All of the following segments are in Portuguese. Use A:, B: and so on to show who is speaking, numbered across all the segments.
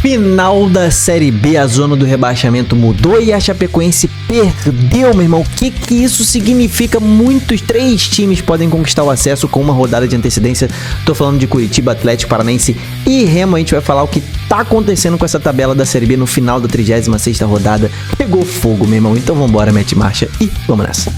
A: Final da Série B, a zona do rebaixamento mudou e a Chapecoense perdeu, meu irmão. O que isso significa? Três times podem conquistar o acesso com uma rodada de antecedência. Tô falando de Curitiba, Atlético Paranaense e Remo. A gente vai falar o que tá acontecendo com essa tabela da Série B no final da 36ª rodada. Pegou fogo, meu irmão. Então vambora, mete marcha e vamos nessa.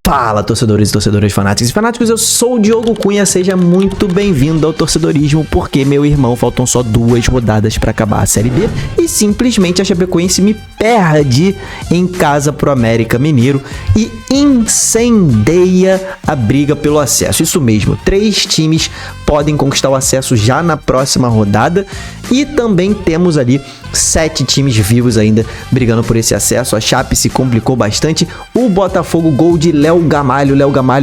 A: Fala, torcedores e torcedoras fanáticos e fanáticos, eu sou o Diogo Cunha, seja muito bem-vindo ao torcedorismo, porque, meu irmão, faltam só 2 rodadas para acabar a Série B e simplesmente a Chapecoense me perde em casa pro América Mineiro e incendeia a briga pelo acesso. Isso mesmo, 3 times podem conquistar o acesso já na próxima rodada e também temos ali 7 times vivos ainda brigando por esse acesso. A Chape se complicou bastante. O Botafogo, gol de Léo Gamalho,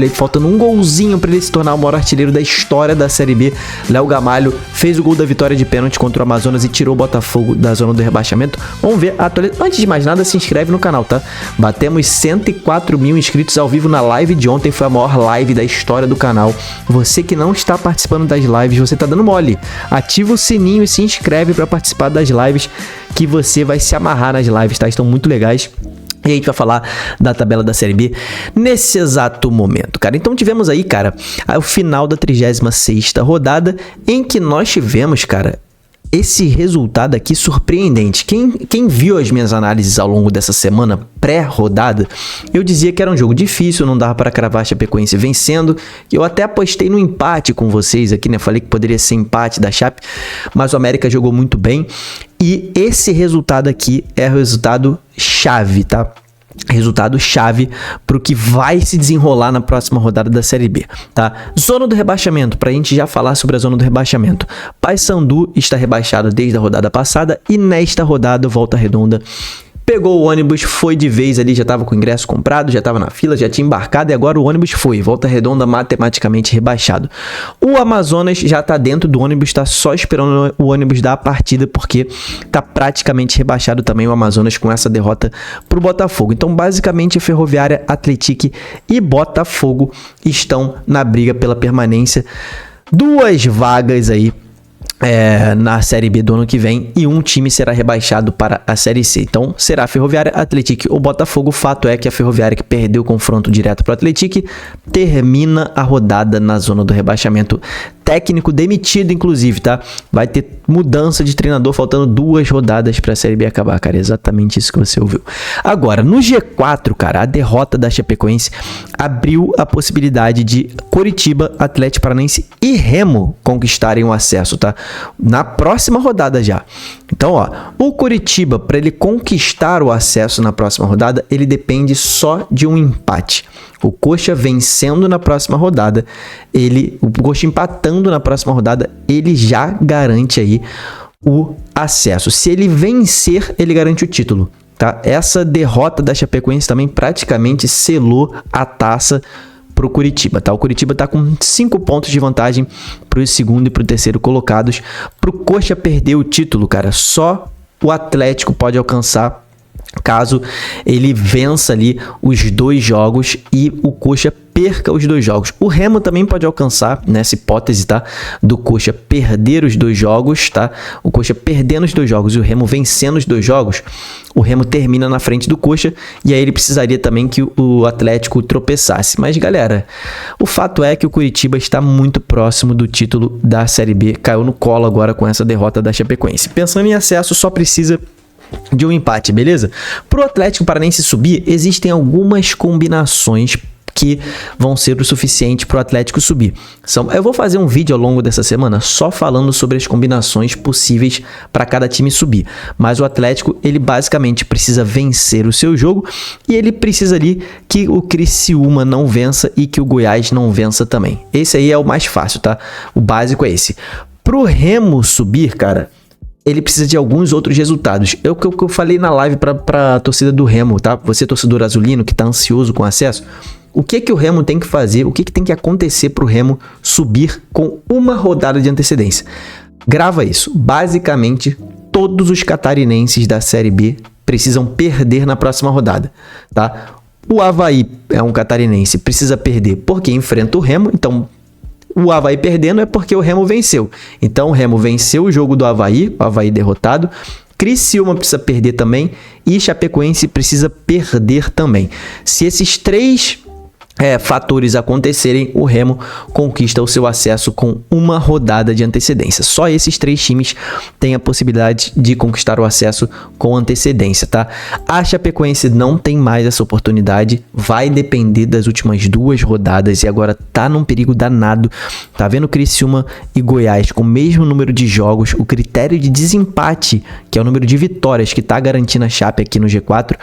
A: aí faltando um golzinho para ele se tornar o maior artilheiro da história da Série B. Léo Gamalho fez o gol da vitória de pênalti contra o Amazonas e tirou o Botafogo da zona do rebaixamento. Vamos ver a atualização. Antes de mais nada, se inscreve no canal, tá? Batemos 104 mil inscritos ao vivo na live de ontem, foi a maior live da história do canal. Você que não está participando das lives, você tá dando mole. Ativa o sininho e se inscreve para participar das lives, que você vai se amarrar nas lives, tá? Estão muito legais. E a gente vai falar da tabela da Série B nesse exato momento, cara. Então tivemos aí, cara, o final da 36ª rodada, em que nós tivemos, cara, esse resultado aqui surpreendente. Quem viu as minhas análises ao longo dessa semana pré-rodada, eu dizia que era um jogo difícil, não dava para cravar a Chapecoense vencendo. Eu até apostei no empate com vocês aqui, né? Falei que poderia ser empate da Chape, mas o América jogou muito bem. E esse resultado aqui é o resultado chave, tá? Resultado chave para o que vai se desenrolar na próxima rodada da Série B, tá? Zona do rebaixamento, para a gente já falar sobre a zona do rebaixamento. Paysandu está rebaixado desde a rodada passada e nesta rodada Volta Redonda pegou o ônibus, foi de vez ali, já estava com o ingresso comprado, já estava na fila, já tinha embarcado e agora o ônibus foi. Volta Redonda matematicamente rebaixado. O Amazonas já está dentro do ônibus, está só esperando o ônibus dar a partida, porque está praticamente rebaixado também o Amazonas com essa derrota para o Botafogo. Então, basicamente, a Ferroviária, Atlético e Botafogo estão na briga pela permanência. 2 vagas aí na Série B do ano que vem e um time será rebaixado para a Série C. Então será a Ferroviária, Atlético ou Botafogo. O fato é que a Ferroviária, que perdeu o confronto direto para o Atlético, termina a rodada na zona do rebaixamento. Técnico demitido, inclusive, tá? Vai ter mudança de treinador, faltando 2 rodadas para a Série B acabar, cara. Exatamente isso que você ouviu. Agora, no G4, cara, a derrota da Chapecoense abriu a possibilidade de Curitiba, Atlético Paranaense e Remo conquistarem o acesso, tá? Na próxima rodada já. Então, ó, o Curitiba, para ele conquistar o acesso na próxima rodada, ele depende só de um empate. O Coxa vencendo na próxima rodada, o Coxa empatando na próxima rodada, ele já garante aí o acesso. Se ele vencer, ele garante o título, tá? Essa derrota da Chapecoense também praticamente selou a taça pro Curitiba, tá? O Curitiba tá com 5 pontos de vantagem pro segundo e pro terceiro colocados. Pro Coxa perder o título, cara, só o Atlético pode alcançar caso ele vença ali os 2 jogos e o Coxa perca os 2 jogos. O Remo também pode alcançar, nessa hipótese, tá? Do Coxa perder os 2 jogos, tá? O Coxa perdendo os 2 jogos e o Remo vencendo os 2 jogos, o Remo termina na frente do Coxa e aí ele precisaria também que o Atlético tropeçasse. Mas, galera, o fato é que o Curitiba está muito próximo do título da Série B. Caiu no colo agora com essa derrota da Chapecoense. Pensando em acesso, só precisa de um empate, beleza? Pro Atlético Paranaense subir, existem algumas combinações que vão ser o suficiente para o Atlético subir. Eu vou fazer um vídeo ao longo dessa semana só falando sobre as combinações possíveis para cada time subir. Mas o Atlético, ele basicamente precisa vencer o seu jogo e ele precisa ali que o Criciúma não vença e que o Goiás não vença também. Esse aí é o mais fácil, tá? O básico é esse. Pro Remo subir, cara, ele precisa de alguns outros resultados. É o que eu falei na live para a torcida do Remo, tá? Você, torcedor azulino, que tá ansioso com acesso, o que o Remo tem que fazer, o que tem que acontecer pro Remo subir com uma rodada de antecedência? Grava isso. Basicamente, todos os catarinenses da Série B precisam perder na próxima rodada, tá? O Avaí é um catarinense, precisa perder porque enfrenta o Remo, então o Avaí perdendo é porque o Remo venceu. Então o Remo venceu o jogo do Avaí, o Avaí derrotado. Criciúma precisa perder também e Chapecoense precisa perder também. Se esses três fatores acontecerem, o Remo conquista o seu acesso com uma rodada de antecedência. Só esses três times têm a possibilidade de conquistar o acesso com antecedência, tá? A Chapecoense não tem mais essa oportunidade, vai depender das últimas 2 rodadas e agora tá num perigo danado. Tá vendo Criciúma e Goiás com o mesmo número de jogos, o critério de desempate, que é o número de vitórias que tá garantindo a Chape aqui no G4,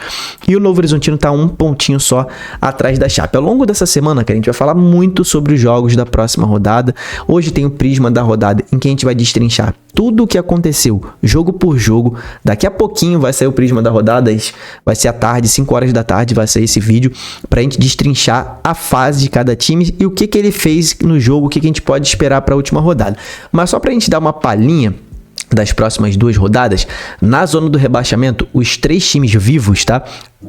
A: e o Novo Horizontino tá um pontinho só atrás da Chape. Ao longo dessa semana, que a gente vai falar muito sobre os jogos da próxima rodada. Hoje tem o prisma da rodada em que a gente vai destrinchar tudo o que aconteceu, jogo por jogo. Daqui a pouquinho vai sair o prisma da rodada, vai ser à tarde, 5 horas da tarde, vai sair esse vídeo pra gente destrinchar a fase de cada time e o que ele fez no jogo, o que a gente pode esperar para a última rodada. Mas só pra gente dar uma palhinha das próximas 2 rodadas, na zona do rebaixamento, os 3 times vivos, tá?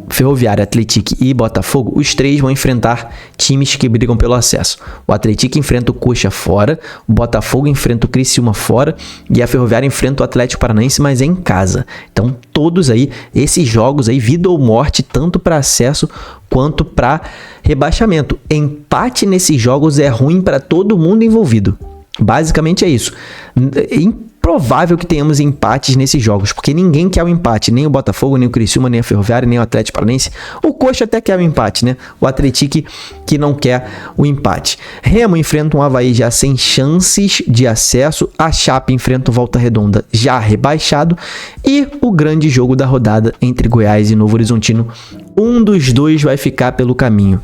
A: Ferroviária, Atlético e Botafogo, os 3 vão enfrentar times que brigam pelo acesso. O Atlético enfrenta o Coxa fora, o Botafogo enfrenta o Criciúma fora e a Ferroviária enfrenta o Atlético Paranaense, mas é em casa. Então, todos aí, esses jogos aí, vida ou morte, tanto para acesso quanto para rebaixamento. Empate nesses jogos é ruim para todo mundo envolvido. Basicamente é isso. Provável que tenhamos empates nesses jogos, porque ninguém quer o empate, nem o Botafogo, nem o Criciúma, nem a Ferroviária, nem o Atlético Paranaense. O Coxa até quer o empate, né? O Atlético que não quer o empate. Remo enfrenta um Avaí já sem chances de acesso, a Chape enfrenta o Volta Redonda já rebaixado e o grande jogo da rodada entre Goiás e Novo Horizontino, um dos dois vai ficar pelo caminho.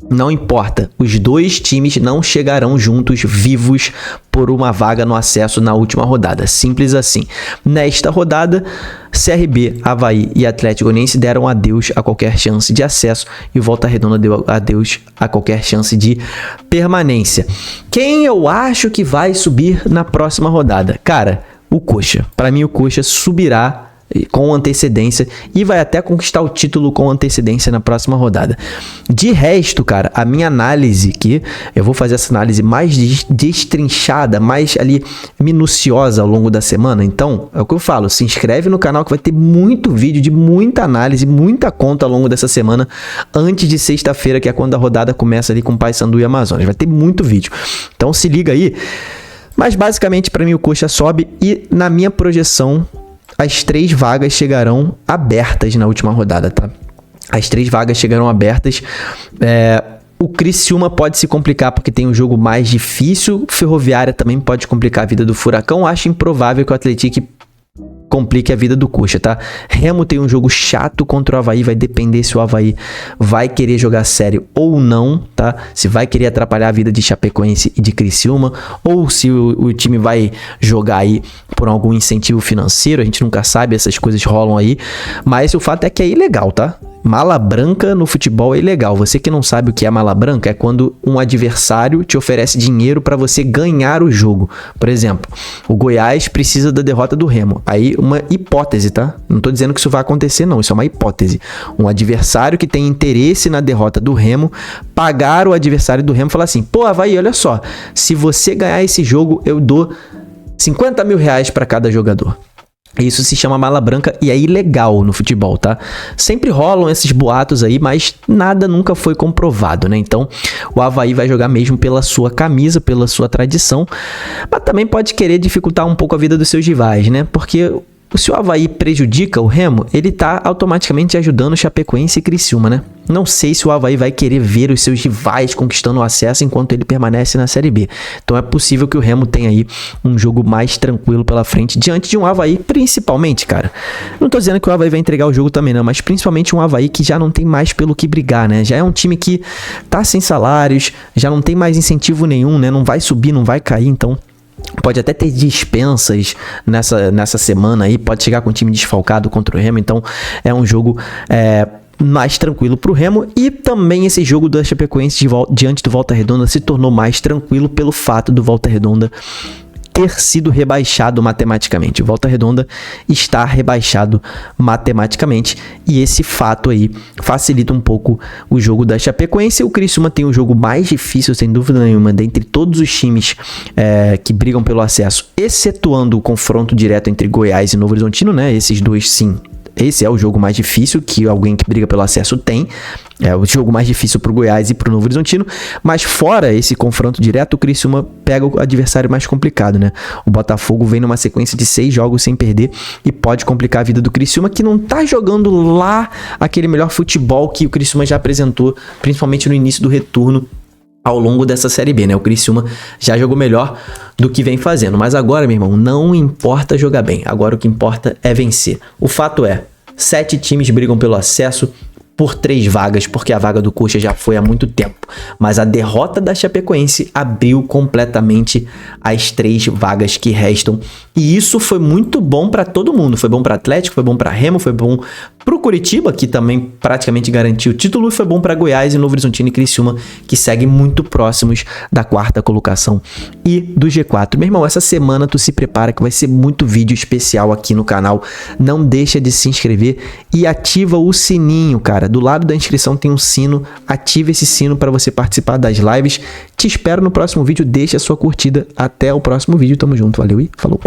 A: Não importa, os 2 times não chegarão juntos vivos por uma vaga no acesso na última rodada, simples assim. Nesta rodada, CRB, Avaí e Atlético Goianiense deram adeus a qualquer chance de acesso e o Volta Redonda deu adeus a qualquer chance de permanência. Quem eu acho que vai subir na próxima rodada? Cara, o Coxa. Para mim o Coxa subirá com antecedência e vai até conquistar o título com antecedência na próxima rodada. De resto, cara, a minha análise aqui, eu vou fazer essa análise mais destrinchada, mais ali minuciosa ao longo da semana. Então, é o que eu falo, se inscreve no canal que vai ter muito vídeo de muita análise, muita conta ao longo dessa semana, antes de sexta-feira, que é quando a rodada começa ali com Paysandu e Amazonas. Vai ter muito vídeo. Então se liga aí. Mas basicamente para mim o Coxa sobe e na minha projeção as 3 vagas chegarão abertas na última rodada, tá? As 3 vagas chegarão abertas. O Criciúma pode se complicar porque tem um jogo mais difícil. Ferroviária também pode complicar a vida do Furacão. Acho improvável que o Atlético complique a vida do Coxa, tá? Remo tem um jogo chato contra o Avaí, vai depender se o Avaí vai querer jogar sério ou não, tá? Se vai querer atrapalhar a vida de Chapecoense e de Criciúma, ou se o time vai jogar aí por algum incentivo financeiro, a gente nunca sabe, essas coisas rolam aí, mas o fato é que é ilegal, tá? Mala branca no futebol é ilegal. Você que não sabe o que é mala branca, é quando um adversário te oferece dinheiro para você ganhar o jogo. Por exemplo, o Goiás precisa da derrota do Remo. Aí uma hipótese, tá? Não tô dizendo que isso vai acontecer não, isso é uma hipótese. Um adversário que tem interesse na derrota do Remo, pagar o adversário do Remo e falar assim, pô, Avaí, olha só, se você ganhar esse jogo, eu dou 50 mil reais para cada jogador. Isso se chama mala branca e é ilegal no futebol, tá? Sempre rolam esses boatos aí, mas nada nunca foi comprovado, né? Então, o Avaí vai jogar mesmo pela sua camisa, pela sua tradição, mas também pode querer dificultar um pouco a vida dos seus rivais, né? Porque se o Avaí prejudica o Remo, ele tá automaticamente ajudando o Chapecoense e Criciúma, né? Não sei se o Avaí vai querer ver os seus rivais conquistando o acesso enquanto ele permanece na Série B. Então é possível que o Remo tenha aí um jogo mais tranquilo pela frente, diante de um Avaí, principalmente, cara. Não tô dizendo que o Avaí vai entregar o jogo também não, mas principalmente um Avaí que já não tem mais pelo que brigar, né? Já é um time que tá sem salários, já não tem mais incentivo nenhum, né? Não vai subir, não vai cair, então pode até ter dispensas nessa semana aí, pode chegar com o time desfalcado contra o Remo, então é um jogo mais tranquilo pro Remo, e também esse jogo da Chapecoense diante do Volta Redonda se tornou mais tranquilo pelo fato do Volta Redonda ter sido rebaixado matematicamente. O Volta Redonda está rebaixado matematicamente e esse fato aí facilita um pouco o jogo da Chapecoense. O Criciúma tem o jogo mais difícil, sem dúvida nenhuma, dentre todos os times que brigam pelo acesso, excetuando o confronto direto entre Goiás e Novo Horizontino, né? Esses dois, sim. Esse é o jogo mais difícil que alguém que briga pelo acesso tem. É o jogo mais difícil pro Goiás e pro Novo Horizontino. Mas fora esse confronto direto, o Criciúma pega o adversário mais complicado, né? O Botafogo vem numa sequência de 6 jogos sem perder e pode complicar a vida do Criciúma, que não tá jogando lá aquele melhor futebol que o Criciúma já apresentou, principalmente no início do retorno ao longo dessa Série B, né? O Criciúma já jogou melhor do que vem fazendo. Mas agora, meu irmão, não importa jogar bem. Agora o que importa é vencer. O fato é, 7 times brigam pelo acesso por 3 vagas, porque a vaga do Coxa já foi há muito tempo. Mas a derrota da Chapecoense abriu completamente as 3 vagas que restam. E isso foi muito bom para todo mundo. Foi bom para Atlético, foi bom para Remo, foi bom para o Curitiba, que também praticamente garantiu o título, e foi bom para Goiás e Novo Horizontino e Criciúma, que seguem muito próximos da 4ª colocação e do G4. Meu irmão, essa semana tu se prepara que vai ser muito vídeo especial aqui no canal. Não deixa de se inscrever e ativa o sininho, cara. Do lado da inscrição tem um sino, ativa esse sino para você participar das lives. Te espero no próximo vídeo, deixa a sua curtida. Até o próximo vídeo, tamo junto, valeu e falou!